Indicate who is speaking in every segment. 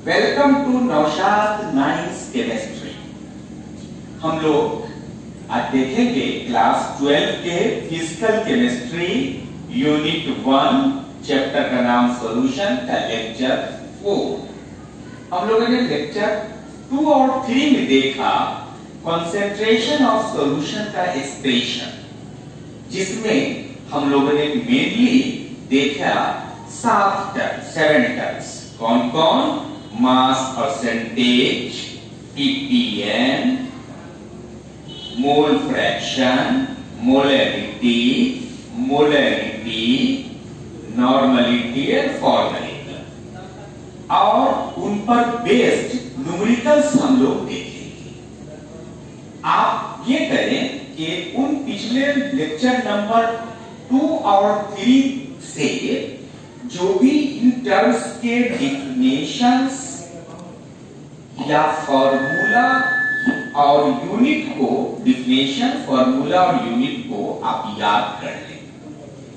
Speaker 1: Welcome to Naushad nice chemistry. हम लोग आज देखेंगे क्लास 12 के फिजिकल केमिस्ट्री यूनिट 1 चैप्टर का नाम सॉल्यूशन का लेक्चर 4। हम लोगों ने लेक्चर 2 और 3 में देखा कंसेंट्रेशन ऑफ सॉल्यूशन का एक्सप्रेशन, जिसमें हम लोगों ने मेनली देखा 7 टर्म्स। कौन कौन? Mass percentage, ppm, mole fraction, molarity, normality and formality, और उन पर बेस्ड न्यूमेरिकल्स हम लोग देखेंगे। आप ये करें कि उन पिछले लेक्चर नंबर 2 और 3 से जो भी इन टर्म्स के डिफिनेशंस या फॉर्मूला और यूनिट को, डिफिनेशन, फॉर्मूला और यूनिट को आप याद कर लें,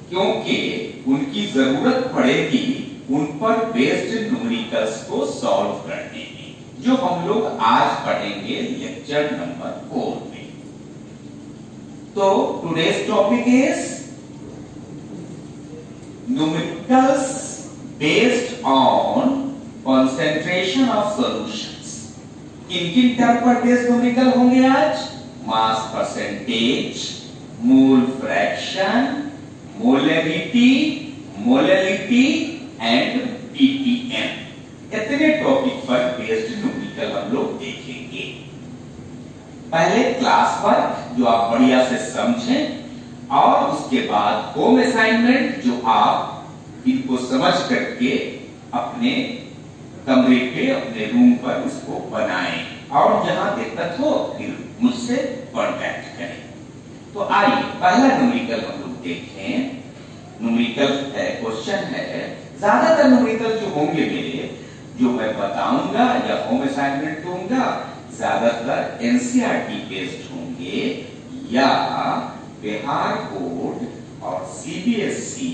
Speaker 1: क्योंकि उनकी जरूरत पड़ेगी उन पर बेस्ड न्यूमेरिकल्स को सॉल्व करने में, जो हम लोग आज पढ़ेंगे लेक्चर नंबर 4 में। तो today's topic is numericals based on concentration of solutions। किन-किन टर्म पर बेस्ड न्यूमेरिकल होंगे आज? Mass percentage, mole fraction, molarity and ppm। इतने टॉपिक पर बेस्ड न्यूमेरिकल हम लोग देखेंगे। पहले क्लास वर्क जो आप बढ़िया से समझें, और उसके बाद होम असाइनमेंट जो आप इनको समझ करके अपने कमरे पे, अपने रूम पर इसको बनाएं, और जहां दिक्कत हो फिर मुझसे कांटेक्ट करें। तो आइए पहला न्यूमेरिकल हम लोग देखें। न्यूमेरिकल है, क्वेश्चन है। ज्यादातर न्यूमेरिकल जो होंगे मेरे, जो मैं बताऊंगा या होम असाइनमेंट दूंगा, ज्यादातर एनसीईआरटी बेस्ड होंगे या बिहार बोर्ड और सीबीएसई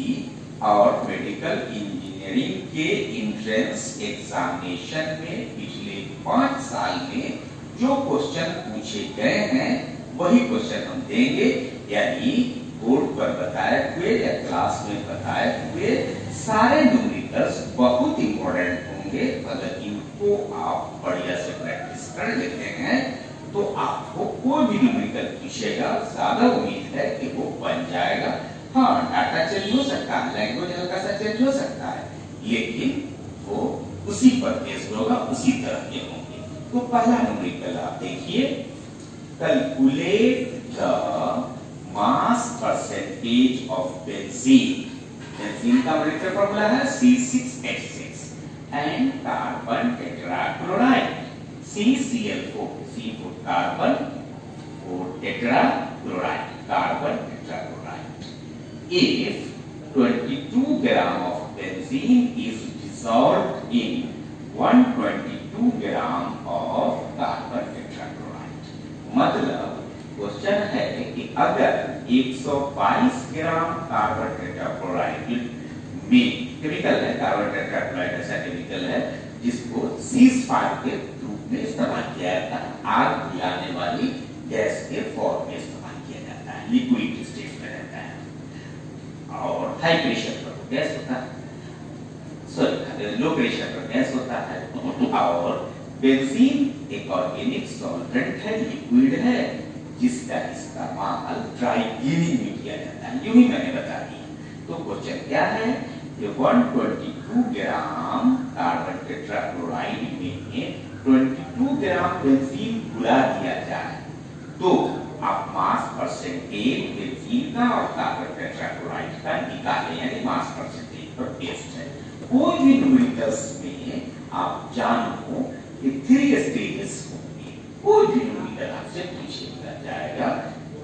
Speaker 1: और मेडिकल इंजीनियरिंग के एंट्रेंस एग्जामिनेशन में पिछले 5 साल में जो क्वेश्चन पूछे गए हैं वही क्वेश्चन हम देंगे। यानी बोर्ड पर बताए हुए या क्लास में बताए हुए सारे न्यूमेरिकल्स बहुत इंपॉर्टेंट होंगे। अगर इनको आप बढ़िया से प्रैक्टिस कर लेते हैं तो आपको कोई भी न्यूमेरिकल पूछेगा, ज्यादा उम्मीद है कि वो बन जाएगा। हाँ, डाटा चेंज हो सकता है, लैंग्वेज हल्का सा चेंज हो सकता है, लेकिन वो उसी पर बेस्ड होगा, उसी तरह के होंगे। तो पहला न्यूमेरिकल आप देखिए, calculate the mass percentage of benzene. Benzene का मॉलिक्यूलर फार्मूला है C6H6 and carbon tetrachloride CCl4, C4 carbon और tetrachloride, carbon tetrachloride. If 22 gram of benzene is dissolved in 122 gram of carbon tetrachloride, मतलब question है कि अगर 122 gram carbon tetrachloride में, chemical है carbon tetrachloride, ऐसा केमिकल है जिसको C5 के रूप में इस्तेमाल किया जाता है, आग बुझाने वाली गैस के फॉर्म में इस्तेमाल किया जाता है, लिक्विड स्टेट में रहता है, और हाई प्रेशर पर गैस होता है, सॉरी लो प्रेशर पर गैस होता है। और बेंजीन एक ऑर्गेनिक सॉल्वेंट है, लिक्विड है, जिसका इस्तेमाल ड्राई क्लीनिंग में किया जाता है। यूं ही मैंने बता दिया। तो क्वेश्चन क्या है? 122 ग्राम कार्बन टेट्राक्लोराइड में 22 ग्राम बेंजीन घुला दिया जाए तो आप मास परसेंटेज बेंजीन का और कार्बन टेट्राक्लोराइड का निकालें, यानी मास परसेंटेज पर बेस्ड है। कोई भी न्यूमेरिकल्स में आप जानो कि 3 स्टेजेस होंगे। कोई भी न्यूमेरिकल आपसे पूछा जाएगा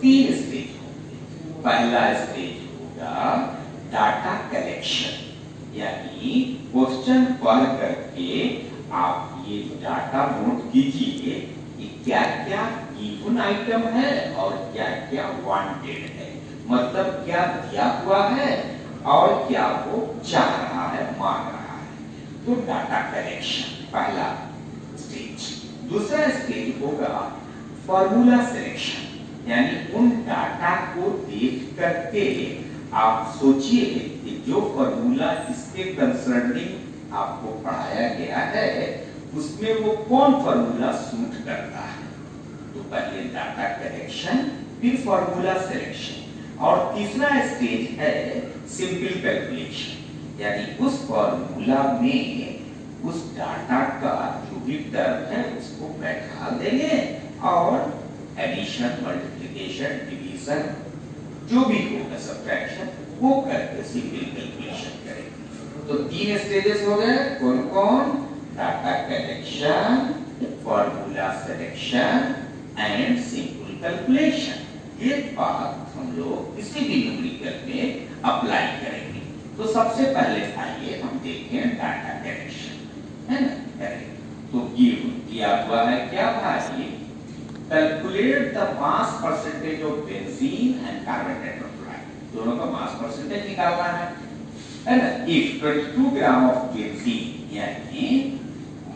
Speaker 1: 3 स्टेज होंगे। पहला स्टेज होगा डाटा कलेक्शन, यानी क्वेश्चन पढ़ करके आप ये डाटा नोट कीजिए कि क्या क्या गिवन आइटम है और क्या क्या वांटेड है, मतलब क्या दिया हुआ है और क्या वो चाह रहा है, मांग रहा है। तो डाटा कलेक्शन पहला स्टेज। दूसरा स्टेज होगा फॉर्मूला सिलेक्शन, यानी उन डाटा को देख करके आप सोचिए कि जो फॉर्मूला इसके कंसर्निंग आपको पढ़ाया गया है उसमें वो कौन फॉर्मूला सूट करता है। तो पहले डाटा कलेक्शन, फिर फॉर्मूला सिलेक्शन, और तीसरा स्टेज है सिंपल कैलकुलेशन, यानी उस फॉर्मूला में उस डाटा का जो भी टर्म है उसको बैठा देंगे और एडिशन, मल्टीप्लिकेशन, डिवीजन जो भी होगा, सब्ट्रैक्शन, वो करके सिंपल कैलकुलेशन करेंगे। तो 3 स्टेजेस हो गए, कौन कौन? Data collection, formula selection and simple calculation. ये बात हम लोग किसी भी न्यूमेरिकल में अप्लाई करेंगे। तो सबसे पहले आइए हम देखें डाटा कलेक्शन, है ना? तो ये दिया हुआ है क्या भाई? Calculate the mass percentage of benzene and carbon tetrachloride, दोनों का मास परसेंटेज निकालना है ना? इफ 22 ग्राम ऑफ बेंजीन, यानी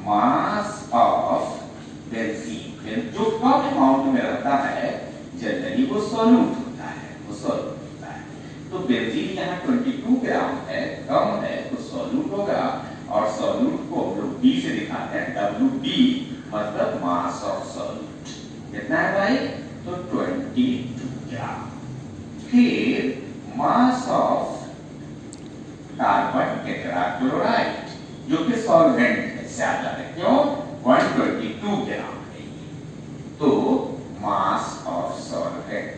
Speaker 1: मास ऑफ बेंजीन जो कम अमाउंट में रहता है जनरली वो सॉल्यूट होता है, वो सॉल्यूट होता है। तो बेंजीन यहाँ 22 ग्राम है, कम है, तो सॉल्यूट होगा, और सॉल्यूट को हम लोग B से दिखाते हैं, WB मतलब मास ऑफ सॉल्यूट। कितना है भाई? तो 22 ग्राम। फिर मास ऑफ कार्बन टेट्राक्लोराइड जो कि सॉल्वेंट है, ज्यादा है, क्यों? 122 ग्राम है। तो mass of solvent,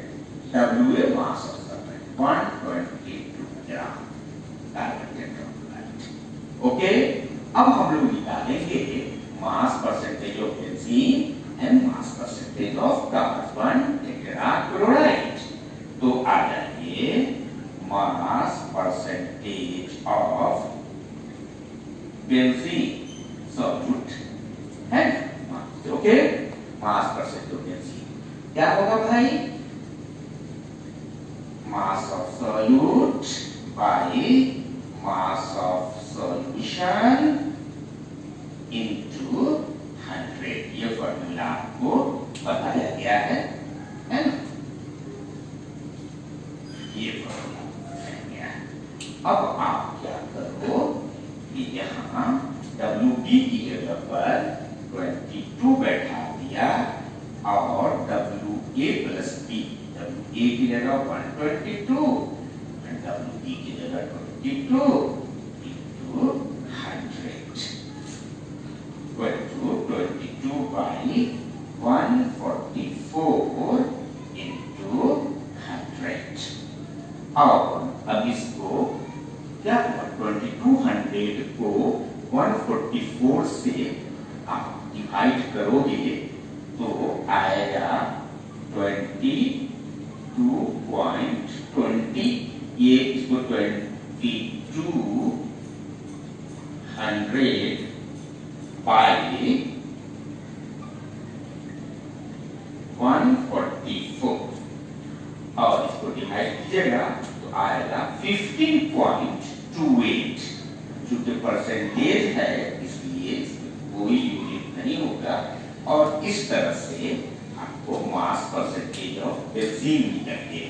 Speaker 1: WA mass of solvent 122 gram carbon tetrachloride. Okay, अब हम लोग निकालेंगे mass percentage of benzene and mass percentage of carbon tetrachloride. तो आ जाइए, mass percentage of benzene solute है, okay, mass percentage of benzene क्या होगा भाई? Mass of solute by mass of solution into 100। ये फॉर्मूला आपको बताया गया है ना? ये फॉर्मूला बताया गया है। अब आप क्या करो कि यहाँ WB की जगह पर 22 बैठा दिया और WA प्लस B, WA की जगह 122 और WB की जगह 22 into 100, 22 by 144 into 100। और अब इसको क्या हुआ? 2200 को 144 से आप डिवाइड करोगे तो आएगा 22.20, ये इसको 2200 by 144 और इसको डिवाइड कीजिएगा तो आएगा 15.28। चूंकि परसेंटेज है इसलिए इसमें कोई यूनिट नहीं होगा, और इस तरह से आपको मास परसेंटेज ऑफ बेंजीन निकलेंगे।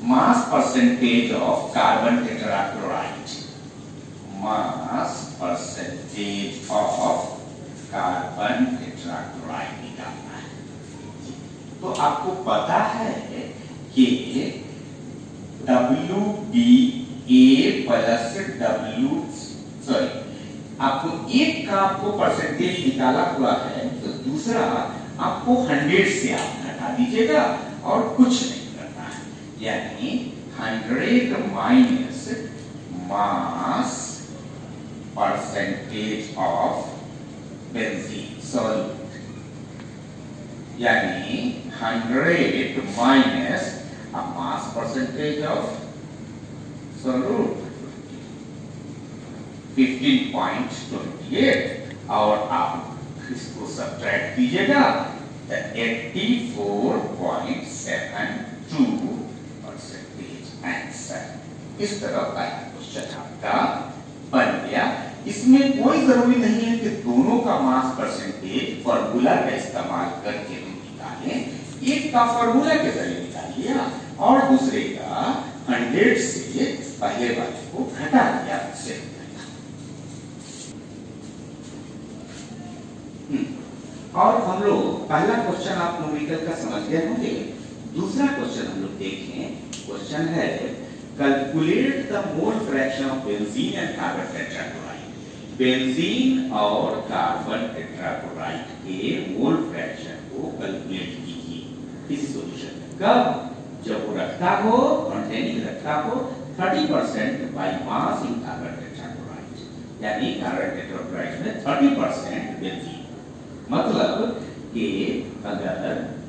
Speaker 1: मास percentage of carbon tetrachloride, mass percentage of carbon tetrachloride निकालना है। तो आपको पता है कि WBA प्लस आपको एक का आपको परसेंटेज निकाला हुआ है, तो दूसरा आपको 100 से आप घटा दीजिएगा और कुछ नहीं करना है, यानी 100 minus mass percentage of benzene solute, यानी 100 minus mass percentage of solute 15.28 और आप इसको सब्ट्रैक्ट कीजिएगा तो 84.72% आंसर। इस तरह का क्वेश्चन आपका बन गया। इसमें कोई जरूरी नहीं है कि दोनों का मास परसेंटेज फॉर्मूला का इस्तेमाल करके हम निकालें। एक का फॉर्मूला के जरिए निकाल लिया और दूसरे का 100 से पहले वाले को घटा दिया उससे। और हम लोग पहला क्वेश्चन आप न्यूमेरिकल का समझ गए होंगे। दूसरा क्वेश्चन हम लोग देखें। क्वेश्चन है calculate the mole fraction of benzene and carbon tetrachloride. Benzene और कार्बन टेट्राक्लोराइड के मोल फ्रैक्शन को कैलकुलेट कीजिए इस सॉल्यूशन में। कब? जब वो रखता हो, कंटेनिंग रखता हो 30% by mass in carbon tetrachloride, यानी कार्बन टेट्राक्लोराइड में 30% बेंजीन। मतलब कि अगर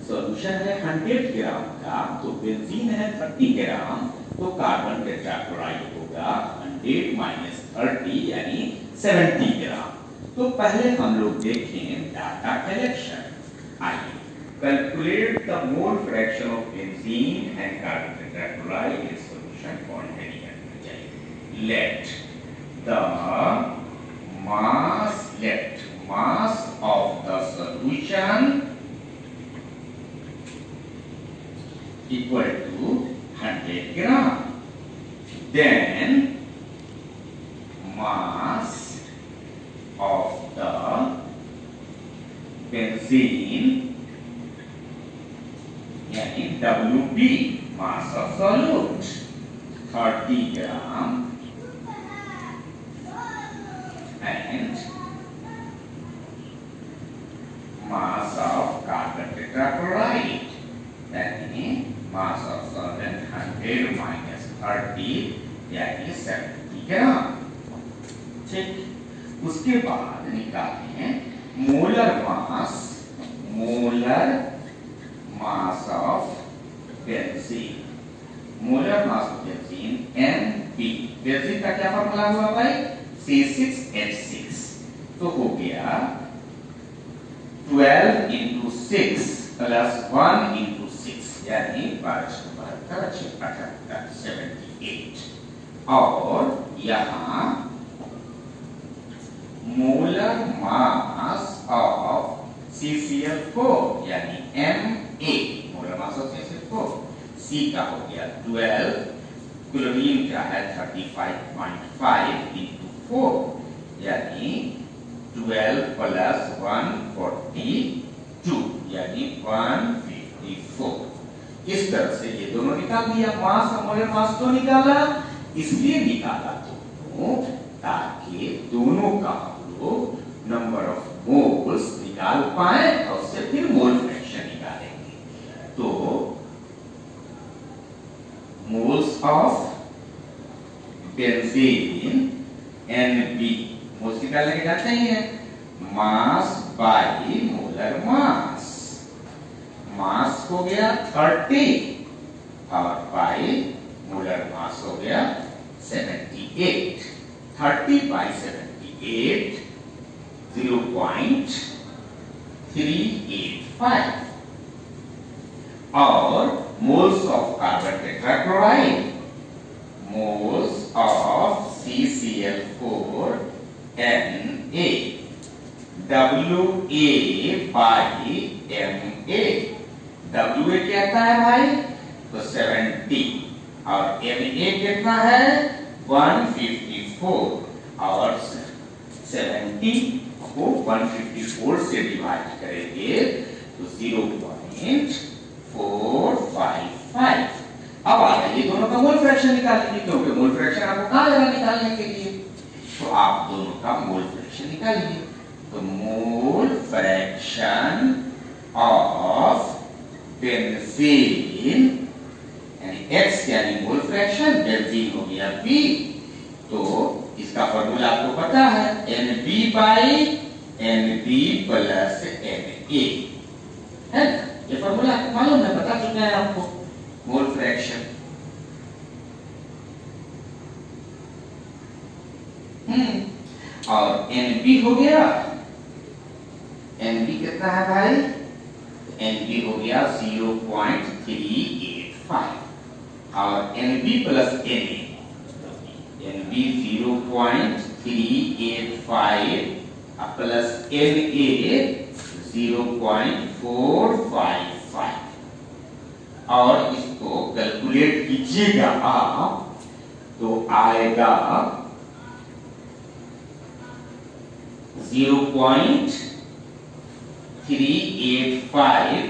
Speaker 1: सॉल्यूशन है 100 ग्राम का तो बेंजीन है 30 ग्राम, तो कार्बन टेट्राक्लोराइड होगा 100 माइनस 30 यानी 70 ग्राम। तो पहले हम लोग देखें डाटा कलेक्शन। आइए calculate the mole fraction of benzene and carbon tetrachloride in solution containing. Let the mass of the solution equal to 100 gram. Then mass of the benzene यानी WB mass of solute 30 gram and mass of carbon tetrachloride, that means mass of solvent 100 minus 30 यानी 70 ग्राम। ठीक, उसके बाद निकालें molar mass of benzene. Molar mass of benzene NB। Benzene का क्या formula हुआ भाई? C6H6। तो हो गया 12 into 6 plus 1 into 6 यानी 78। और यहाँ मोलर मास ऑफ CCl4 यानी Ma। Molar mass of CCl4 C का हो गया 12, क्लोरीन का है 35.5 into 4 यानी 12 plus 142 यानी 154। इस तरह से ये दोनों निकाल दिया। मास और मोलर मास तो निकाला, इसलिए निकाला दोनों ताकि दोनों का हम लोग नंबर ऑफ मोल्स निकाल पाए और उससे फिर मोल फ्रैक्शन निकालेंगे। तो moles of benzene NB moles निकालने के जाते ही है मास बाई मोलर मास। मास हो गया 30 और बाई मोलर मास हो गया 78। 30 बाई 78 0.385। और moles of carbon tetrachloride, moles of CCl4 Na WA by Ma। WA क्या आता है भाई? तो 70 और Ma कितना है? 154 और 70 को 154 से डिवाइड करेंगे तो 0.455। अब आ गया ये दोनों का मोल फ्रैक्शन निकालेंगे, क्योंकि मोल फ्रैक्शन आपको कहां लगा निकालने के लिए, तो आप दोनों का मोल फ्रैक्शन निकालिए। तो मोल फ्रैक्शन ऑफ बेंजीन यानी X यानी मोल फ्रैक्शन, बेंजीन हो गया B। तो इसका फॉर्मूला आपको पता है NB by NB plus Na है ना? ये फॉर्मूला आपको मालूम है, बता चुका है आपको मोल फ्रैक्शन। और NB हो गया, NB कितना है भाई? NB हो गया 0.385 और NB plus Na NB 0.385 385 plus Na 0.455 और इसको कैलकुलेट कीजिएगा आप तो आएगा 0.385।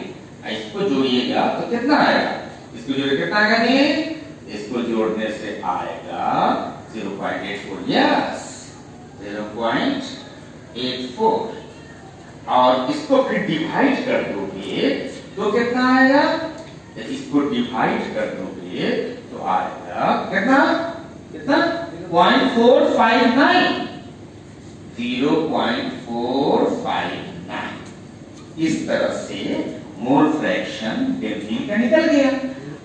Speaker 1: इसको जोड़िएगा तो कितना आएगा? इसको जोड़े कितना आएगा जी? इसको जोड़ने से आएगा 0.84। यस 0.84 और इसको फिर डिवाइड कर दोगे तो कितना आएगा? इसको डिवाइड कर दोगे तो आएगा कितना? कितना? 0.459 0.459। इस तरह से मोल फ्रैक्शन बेंजीन का निकल गया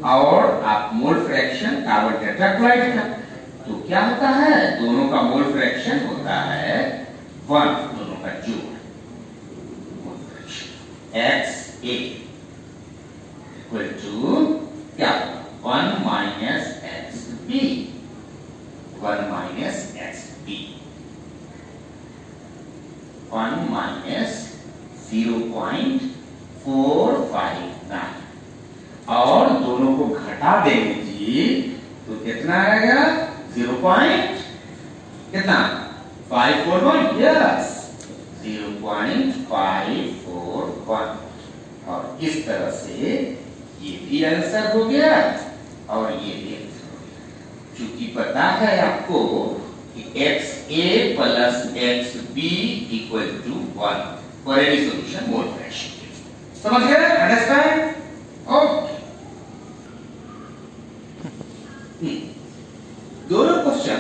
Speaker 1: और आप मोल फ्रैक्शन कार्बन टेट्राक्लोराइड का तो क्या होता है? दोनों का मोल फ्रैक्शन होता है 1, दोनों का जोड़ mole fraction XA equal to क्या? 1 माइनस XB 1 माइनस XB 1 माइनस 0.459 और दोनों को घटा देंगे जी तो कितना आएगा? 0.541। यस 0.541 और इस तरह से ये भी आंसर हो गया और ये भी आंसर हो गया। क्योंकि पता है आपको कि XA plus XB equal to 1 for any solution mole fraction. समझ गए? अंडरस्टैंड? ओके। दोनों क्वेश्चन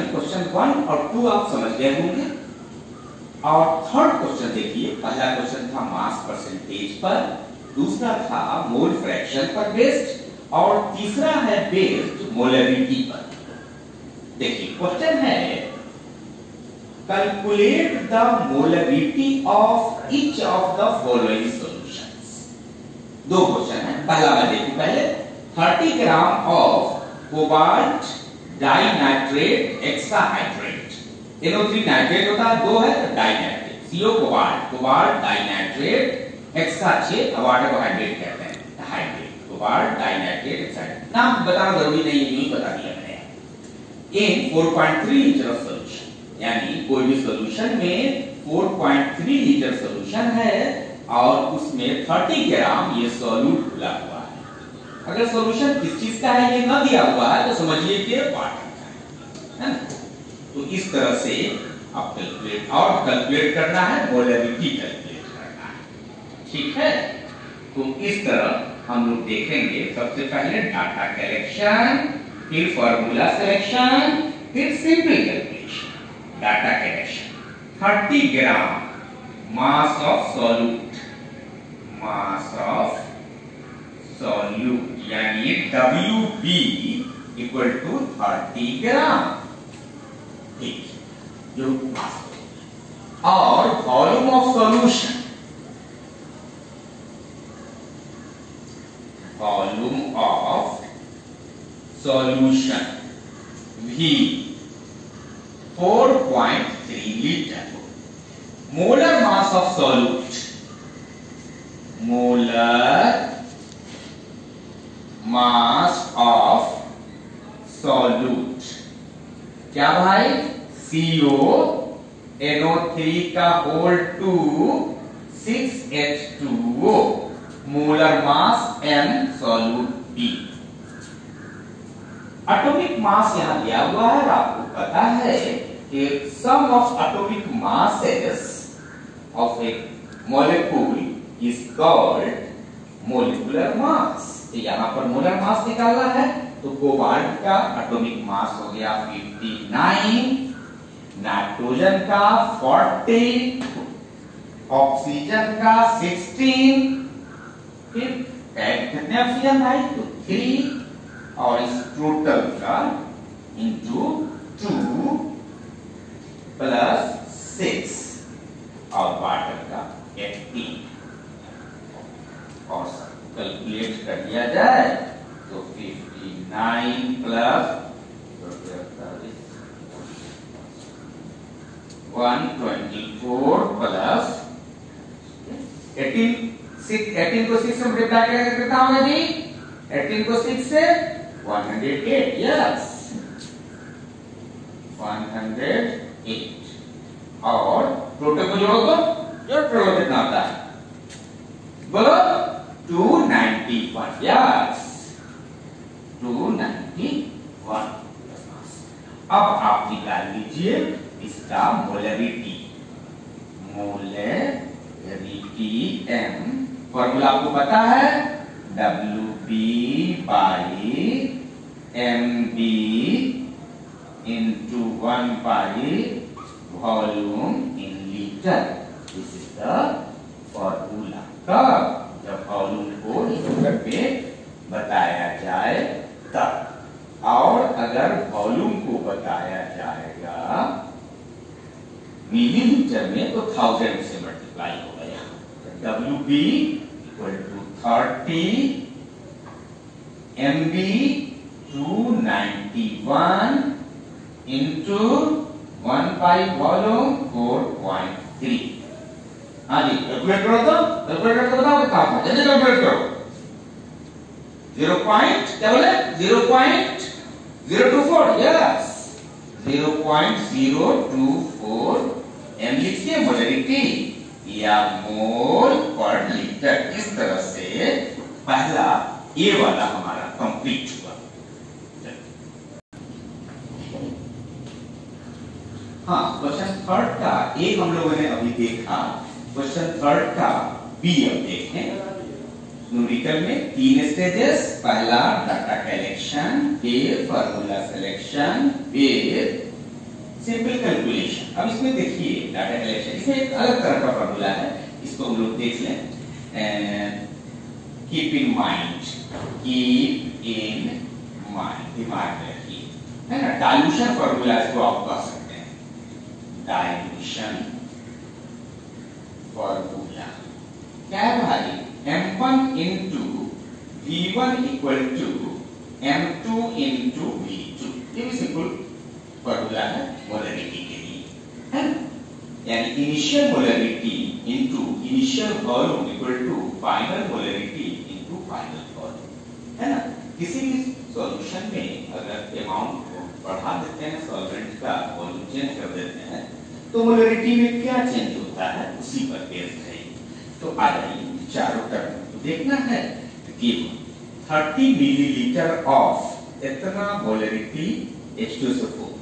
Speaker 1: 1 और 2 आप समझ गए होंगे और थर्ड क्वेश्चन देखिए। पहला क्वेश्चन था मास परसेंटेज पर, दूसरा था मोल फ्रैक्शन पर बेस्ड और तीसरा है बेस्ड मोलरिटी पर। देखिए क्वेश्चन है calculate the molarity of each of the following solutions. दो क्वेश्चन है। पहला मैं देखूं पहले 30 gram of cobalt dinitrate hexahydrate. NO3 nitrate होता है, 2 है dinitrate, CO cobalt dinitrate hexa 6 hydrate कहते हैं, हाइड्रेट कोबाल्ट डाइनाइट्रेट एक्साहाइड्रेट। नाम बताना जरूरी नहीं है, यूं ही बता दिया मैंने। इन 4.3 लीटर ऑफ सॉल्यूशन, यानी कोई भी सॉल्यूशन में 4.3 लीटर सॉल्यूशन है और उसमें 30 ग्राम ये सॉल्यूट खुला हुआ है। अगर सॉल्यूशन किस चीज का है ये ना दिया हुआ है तो समझिए कि वाटर का है ना। तो इस तरह से आप कैलकुलेट करना है, मोलरिटी कैलकुलेट करना है। ठीक है, तो इस तरह हम लोग देखेंगे। सबसे पहले डाटा कलेक्शन, फिर फार्मूला सिलेक्शन, फिर simple calculation. Data collection 30 gram mass of solute, यानी WB इक्वल टू 30 ग्राम। ठीक, जो मास और volume of solution, volume of solution V 4.3 litre. Molar mass of solute, molar mass of solute क्या भाई? CO NO3 का whole 2 6H2O, molar mass M, solute B। Atomic mass यहां दिया हुआ है। आपको पता है कि सम of atomic masses of A molecule is called molecular mass. तो यहां पर मोलर मास निकालना है तो कोबाल्ट का एटॉमिक मास हो गया 59, नाइट्रोजन का 40, ऑक्सीजन का 16, फिर ऐड कितने ऑक्सीजन भाई? तो 3 और इस टोटल का इंटू 2 प्लस 6 और वाटर का 18 और कैलकुलेट कर दिया जाए तो 59 प्लस 24 प्लस 18 को 6 से मल्टीप्लाई करेंगे कितना होगा जी? 18 को 6 से 108, यस 108। और टोटल को जोड़ो तो टोटल कितना आता है बोलो? 291, यस 291। अब आप निकाल लीजिए इसका मोलरिटी। मोलरिटी m फॉर्मूला आपको पता है, WB by MB into 1 by volume in liter. This is the formula। कब? जब वॉल्यूम को लीटर में बताया जाए तब, और अगर वॉल्यूम को बताया जाएगा मिलीलीटर में तो 1000 से मल्टीप्लाई हो गया। WB equal to 30, MB 291 into 1 by volume 4.3। हाँ जी, कैलकुलेट करो तो, कैलकुलेटर को बताओ कितना आता है, जल्दी कैलकुलेट करो। क्या बोले? 0.024, यस 0.024 m लिखिए मोलरिटी या मोल पर लीटर। इस तरह से पहला ये वाला हमारा कंप्लीट हुआ। हाँ, क्वेश्चन थर्ड का एक हम लोगों ने अभी देखा, क्वेश्चन थर्ड का बी अब देखें। न्यूमेरिकल में 3 स्टेजेस, पहला डाटा कलेक्शन, फिर फार्मूला सिलेक्शन, फिर सिंपल कैलकुलेशन। अब इसमें देखिए डाटा कलेक्शन, इसमें एक अलग तरह का फार्मूला है, इसको हम लोग देख लें। कीप इन माइंड, दिमाग में रखिए, है ना। डाइल्यूशन फार्मूला इसको आप कह सकते हैं, डाइल्यूशन फॉर्मूला क्या है भाई? m1 into v1 equal to m2 into v2। ये भी सिंपल फॉर्मूला है मोलरिटी के लिए, है ना। यानी initial molarity into initial volume equal to final molarity into final volume, है ना। किसी भी सॉल्यूशन में अगर अमाउंट को बढ़ा देते हैं, सॉल्वेंट का वॉल्यूम चेंज कर देते हैं, तो मोलरिटी में क्या चेंज होता है उसी पर बेस्ड है। तो आ जाइए चारों टर्म तो देखना है कि 30 मिलीलीटर ऑफ इतना मोलरिटी H2SO4।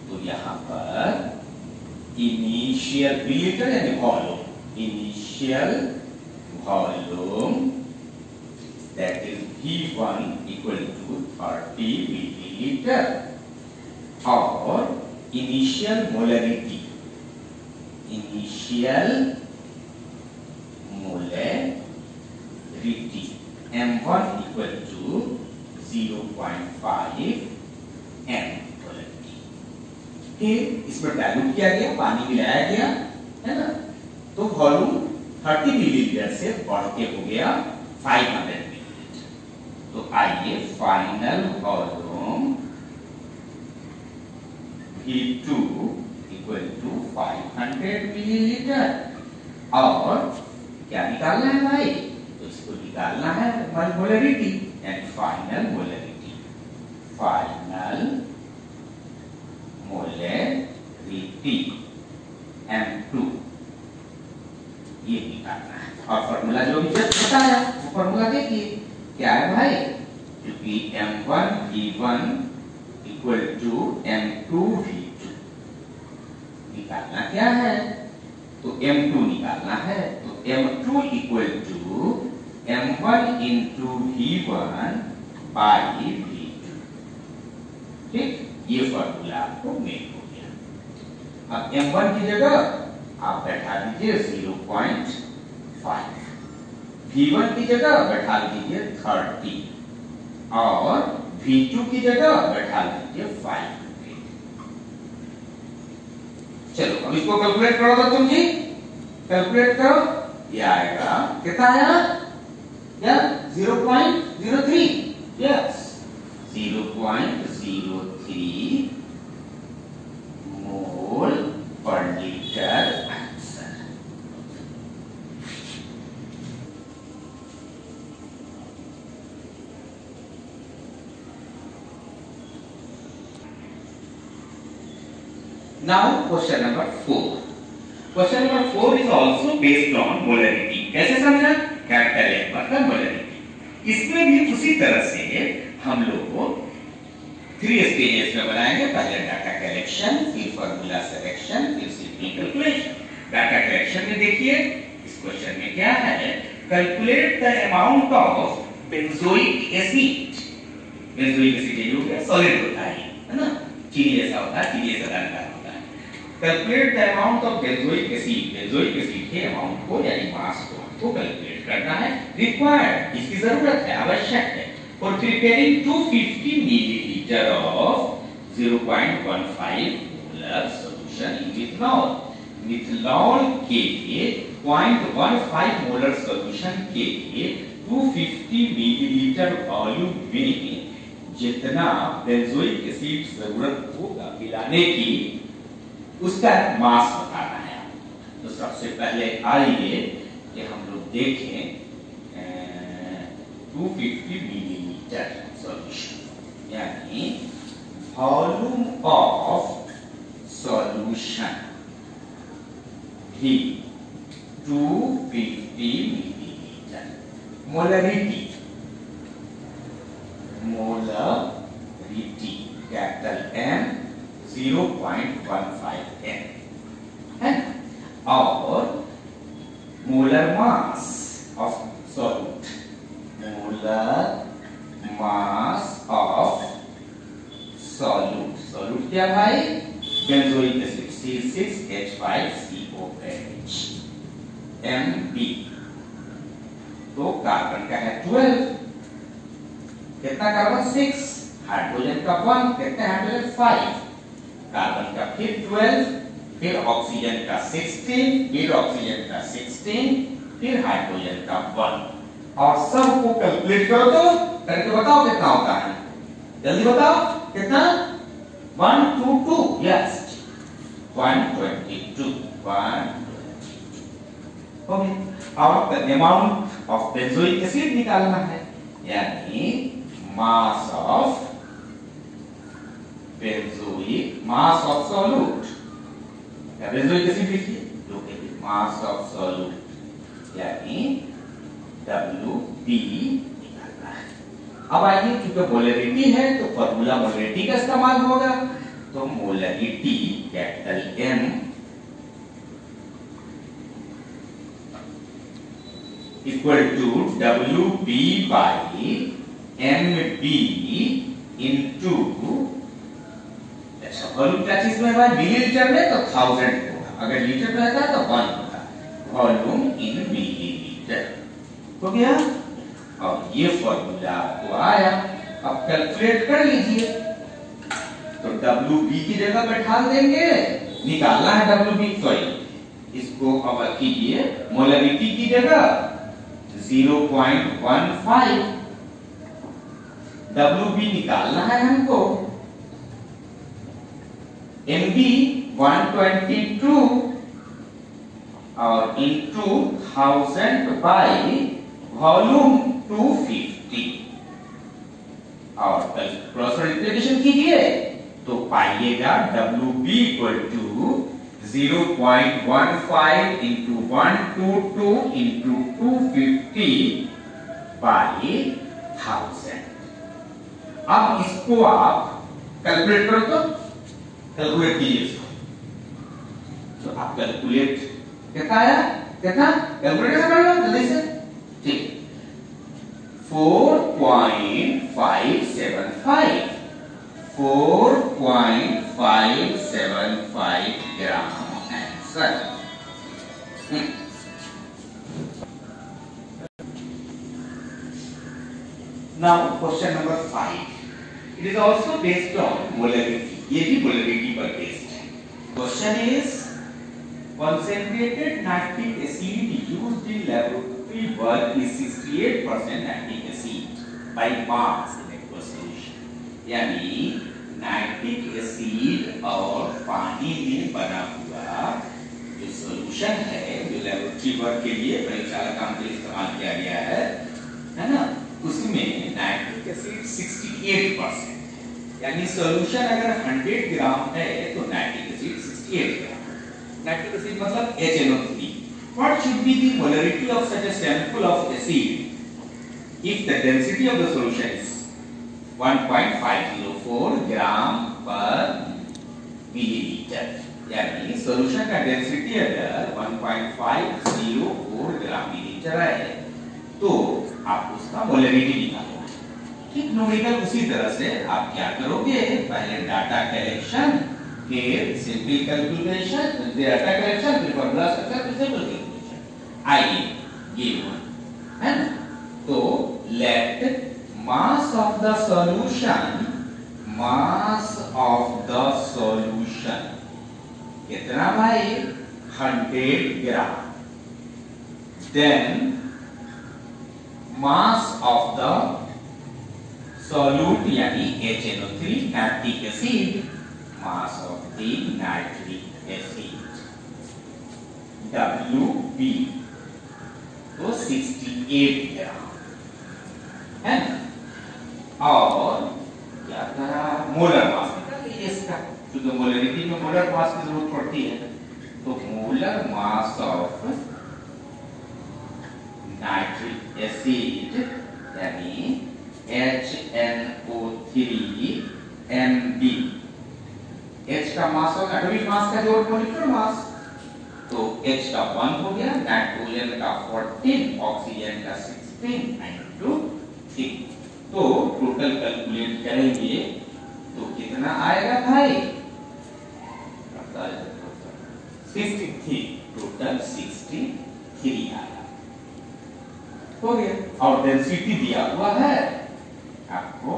Speaker 1: तो यहाँ पर इनिशियल मिलीलीटर यानी volume, initial volume that is V1 equal to 30 millilitre, और initial molarity, initial molarity M1 equal to 0.5 m molarity. फिर इसमें डाइल्यूट किया गया, पानी मिलाया गया, है ना। तो वॉल्यूम 30 मिलीलीटर से बढ़ के हो गया 500 मिलीलीटर। तो आइए final volume V2 equal to 500 millilitre. और क्या निकालना है भाई? तो इसको निकालना है molarity and final molarity. Final molarity M2 ये निकालना है। और फार्मूला जो भी जस्ट बताया वो फार्मूला देखिए क्या है भाई? क्योंकि M1 V1 equal to M2 V2 निकालना क्या है? तो M2 निकालना है। तो M2 equal to M1 into V1 by V2। ठीक, ये फॉर्मूला आपको मेल हो गया। अब M1 की जगह आप बैठा दीजिए 0.5, V1 की जगह बैठा दीजिए 30 और V2 की जगह बैठा दीजिए 500। चलो अब इसको कैलकुलेट करो तो तुम जी, कैलकुलेट करो। ये आएगा कितना आया? क्या 0.03, यस 0.03 मोल पर litre Now question number 4. Question number 4 is also based on molarity. कैसे समझा? कैपिटल M पर का molarity। इसमें भी उसी तरह से हम लोग 3 स्टेजेस में बनाएंगे। पहले डाटा कलेक्शन, फिर फॉर्मूला सिलेक्शन, फिर सिंपल कैलकुलेशन। डाटा कलेक्शन में देखिए इस क्वेश्चन में क्या है, calculate the amount of benzoic acid. Benzoic acid ये हो गया सॉलिड होता है ना, चीनी जैसा होता है, चीनी जैसा दानेदार होता है। Calculate the amount of benzoic acid. Benzoic acid के अमाउंट को यानी मास को कैलकुलेट करना है। रिक्वायर्ड, इसकी जरूरत है, आवश्यक है। For preparing 250 millilitre of 0.15 molar solution in methanol. Methanol के लिए 0.15 मोलर सॉल्यूशन के लिए 250 मिलीलीटर वॉल्यूम में जितना बेंजोइक एसिड जरूरत होगा मिलाने की, उसका मास बताना है। तो सबसे पहले आइए कि हम लोग देखें 250 मिलीलीटर सॉल्यूशन यानी वॉल्यूम ऑफ सॉल्यूशन भी 250 millilitre. Molarity, molarity capital M 0.15 M है, और molar mass of solute, molar mass of solute. Solute क्या भाई? Benzoic acid C6H5COH Mb। तो कार्बन का है 12, कितना कार्बन? 6, हाइड्रोजन का 1, कितने हाइड्रोजन? 5, कार्बन का फिर 12, फिर ऑक्सीजन का 16, फिर ऑक्सीजन का 16, फिर हाइड्रोजन का 1, और सबको कैलकुलेट करो तो करके बताओ कितना होता है, जल्दी बताओ कितना? 122, यस 122, 122 हो गया। और अमाउंट ऑफ बेंजोइक एसिड निकालना है, यानी mass of benzoic, mass of solute, benzoic acid लिखिए, जो कि मास ऑफ सॉल्यूट यानी WB निकालना है। अब आइए, क्योंकि मोलरिटी है तो फॉर्मूला मोलरिटी का इस्तेमाल होगा। तो molarity capital M equal to WB by MB into, volume क्या चीज में है? मिलीलीटर में तो 1000 होगा, अगर लीटर में रहता है तो 1 होगा। वॉल्यूम इन मिलीलीटर हो गया, और ये फॉर्मूला आपको आया। अब कैलकुलेट कर लीजिए। तो WB की जगह बैठा देंगे, निकालना है WB, सॉरी इसको अब कीजिए मोलरिटी की जगह 0.15, WB निकालना है हमको, MB 122 और इनटू 1000 बाई वॉल्यूम 250, और क्रॉस मल्टीप्लिकेशन कीजिए तो पाइएगा WB equal to 0.15 into 122 into 250 by 1000। अब इसको आप कैलकुलेट करो, तो कैलकुलेट कीजिए इसको। तो आप कैलकुलेट कितना आया, कितना कैलकुलेट कर लो जल्दी से, ठीक 4.575 ग्राम answer. Now question number 5. It is also based on molarity. ये भी molarity पर based है। Question is concentrated nitric acid used in laboratory work is 68% nitric acid by mass in aqueous solution। यानी नाइट्रिक एसिड और पानी में बना हुआ जो सॉल्यूशन है, जो लेबोरेटरी वर्क के लिए प्रयोगशाला काम के लिए इस्तेमाल किया गया है ना, उसमें नाइट्रिक एसिड 68%, यानी सॉल्यूशन अगर 100 ग्राम है तो नाइट्रिक एसिड ग्राम। नाइट्रिक एसिड मतलब HNO3. What should be the molarity of such a sample of acid if the density of the solution is 1.504 gram per milliliter? यानी सॉल्यूशन का डेंसिटी अगर 1.504 ग्राम millilitre है तो आप उसका मोलरिटी निकालोगे। ठीक न्यूमेरिकल उसी तरह से आप क्या करोगे, पहले डाटा कलेक्शन, फिर सिंपल कैलकुलेशन, फिर डाटा कलेक्शन, फिर फॉर्मूला स्ट्रक्चर, फिर सिंपल कैलकुलेशन। आइए ये है ना, तो let mass of the solution कितना भाई 100 gram, then mass of the solute यानी HNO3 nitric acid, mass of the nitric acid WB तो 68 ग्राम है ना। और क्या करा, मोलर मास निकाल लीजिए इसका, क्योंकि मोलरिटी में मोलर मास की जरूरत पड़ती है। तो molar mass of nitric acid यानी HNO3 H का मास होगा एटॉमिक मास का जोड़ मॉलिक्यूलर मास, तो H का 1 हो गया, नाइट्रोजन का 14, ऑक्सीजन का 16 into 3। तो टोटल कैलकुलेट करेंगे तो कितना आएगा भाई 63, टोटल 63 आएगा, हो गया। और डेंसिटी दिया हुआ है आपको,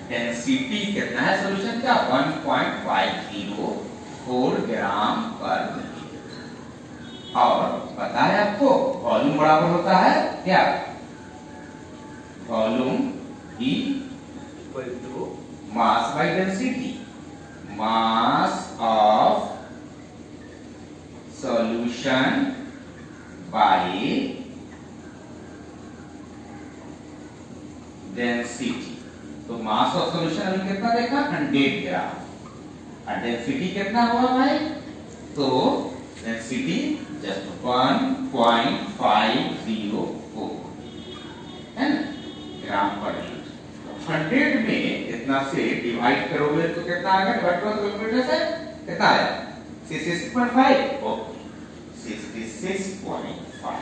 Speaker 1: डेंसिटी कितना है सॉल्यूशन का 1.504 ग्राम पर मिलीलीटर, और पता है आपको वॉल्यूम बराबर होता है क्या, volume equal to mass by density, mass of solution by density. तो मास ऑफ सॉल्यूशन अभी कितना देखा 100 ग्राम, और डेंसिटी कितना हुआ भाई, तो डेंसिटी जस्ट 1.504 है ना ग्राम पर लीटर। 100 में इतना से डिवाइड करोगे तो कितना आएगा, डिवाइड करो किलोमीटर से कितना आएगा 66.5, ओके 66.5।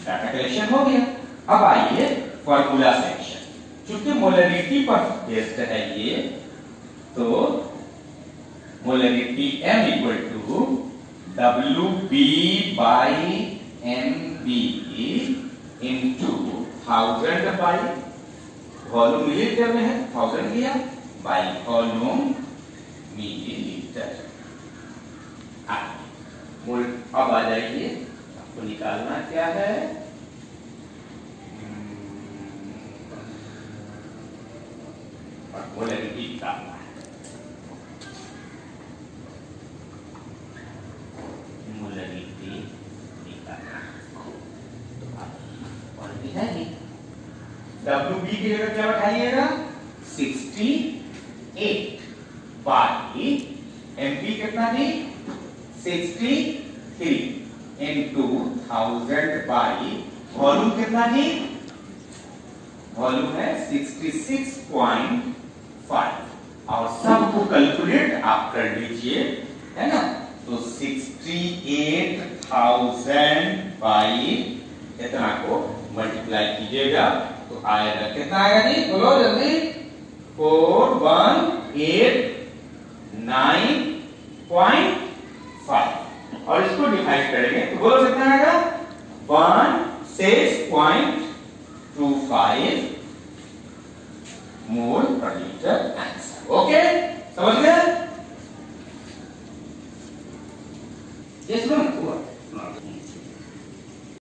Speaker 1: डाटा कलेक्शन हो गया। अब आइए फार्मूला सेक्शन, चूंकि मोलरिटी पर बेस्ड है ये, तो molarity M equal to WB by MB into 1000 by volume millilitre में है 1000 लिया बाई वॉल्यूम मिलीलीटर। अब आ जाइए, आपको निकालना क्या है, मोलरिटी निकालना है। मोलरिटी निकालना और भी है नहीं, WB की जगह क्या बैठाइएगा 68 बाई MB कितना दी 63 into 1000 बाई वॉल्यूम कितना दी, वॉल्यूम है 66.5, और सबको कैलकुलेट आप कर लीजिए है ना। तो 68,000 बाई इतना को मल्टीप्लाई कीजिएगा तो आएगा कितना आएगा जी, बोलो जल्दी 4189.5, और इसको डिवाइड करेंगे तो बोलो कितना आएगा 16.25 मोल पर लीटर आंसर। ओके समझ गए।